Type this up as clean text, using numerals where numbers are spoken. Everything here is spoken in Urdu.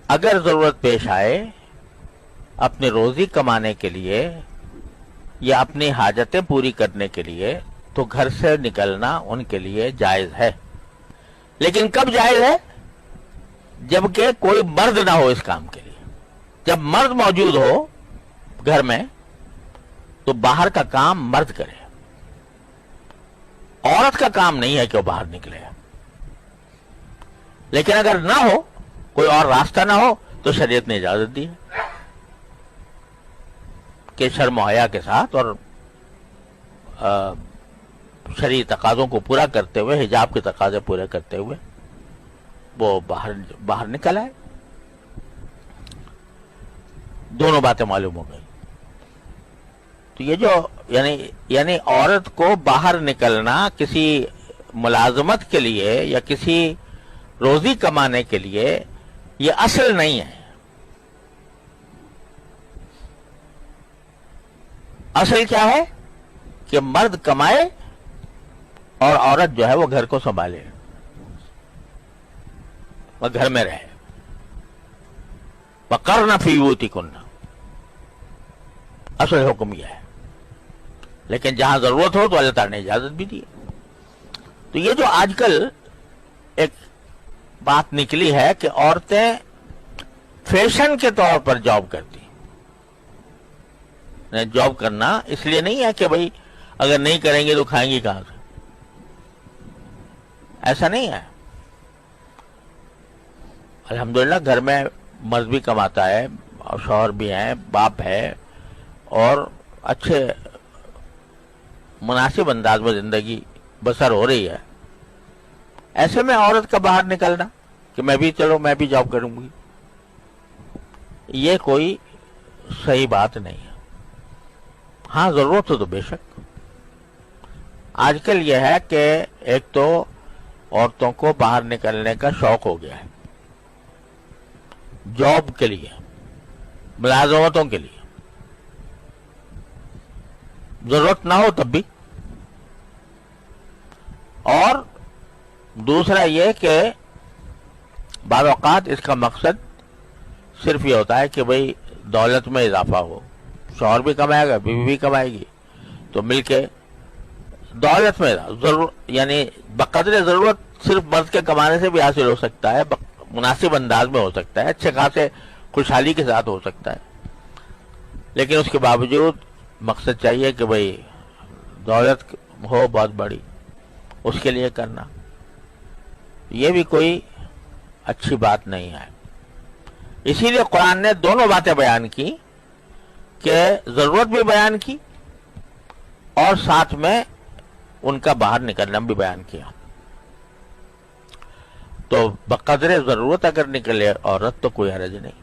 اگر ضرورت پیش آئے اپنی روزی کمانے کے لیے یا اپنی حاجتیں پوری کرنے کے لیے تو گھر سے نکلنا ان کے لیے جائز ہے. لیکن کب جائز ہے؟ جبکہ کوئی مرد نہ ہو اس کام کے لیے. جب مرد موجود ہو گھر میں تو باہر کا کام مرد کرے. عورت کا کام نہیں ہے کہ وہ باہر نکلے. لیکن اگر نہ ہو، کوئی اور راستہ نہ ہو، تو شریعت نے اجازت دی ہے کہ شرم و حیا کے ساتھ اور شرعی تقاضوں کو پورا کرتے ہوئے، حجاب کے تقاضے پورے کرتے ہوئے وہ باہر نکل آئے. دونوں باتیں معلوم ہو گئی. تو یہ جو یعنی عورت کو باہر نکلنا کسی ملازمت کے لیے یا کسی روزی کمانے کے لیے یہ اصل نہیں ہے. اصل کیا ہے کہ مرد کمائے اور عورت جو ہے وہ گھر کو سنبھالے، وہ گھر میں رہے. وَقَرْنَ فِي بُيُوتِكُنَّ، اصل حکم یہ ہے. لیکن جہاں ضرورت ہو تو اللہ تعالیٰ نے اجازت بھی دی. تو یہ جو آج کل ایک بات نکلی ہے کہ عورتیں فیشن کے طور پر جاب کرتی. جاب کرنا اس لیے نہیں ہے کہ بھئی اگر نہیں کریں گے تو کھائیں گی کہاں سے. ایسا نہیں ہے. الحمدللہ گھر میں مرد بھی کماتا ہے اور شوہر بھی ہیں، باپ ہے، اور اچھے مناسب انداز میں زندگی بسر ہو رہی ہے. ایسے میں عورت کا باہر نکلنا کہ میں بھی جاب کروں گی، یہ کوئی صحیح بات نہیں ہے. ہاں ضرورت ہو تو بے شک. آج کل یہ ہے کہ ایک تو عورتوں کو باہر نکلنے کا شوق ہو گیا ہے، جاب کے لیے، ملازمتوں کے لیے. ضرورت نہ ہو تب بھی. اور دوسرا یہ کہ بعض اوقات اس کا مقصد صرف یہ ہوتا ہے کہ بھئی دولت میں اضافہ ہو. شوہر بھی کمائے گا، بیوی بھی کمائے گی، تو مل کے دولت میں یعنی بقدر ضرورت صرف مرد کے کمانے سے بھی حاصل ہو سکتا ہے، مناسب انداز میں ہو سکتا ہے، اچھے خاصے خوشحالی کے ساتھ ہو سکتا ہے. لیکن اس کے باوجود مقصد چاہیے کہ بھئی دولت ہو بہت بڑی، اس کے لیے کرنا یہ بھی کوئی اچھی بات نہیں ہے. اسی لیے قرآن نے دونوں باتیں بیان کی کہ ضرورت بھی بیان کی اور ساتھ میں ان کا باہر نکلنا بھی بیان کیا. تو بقدر ضرورت اگر نکلے عورت تو کوئی حرج نہیں.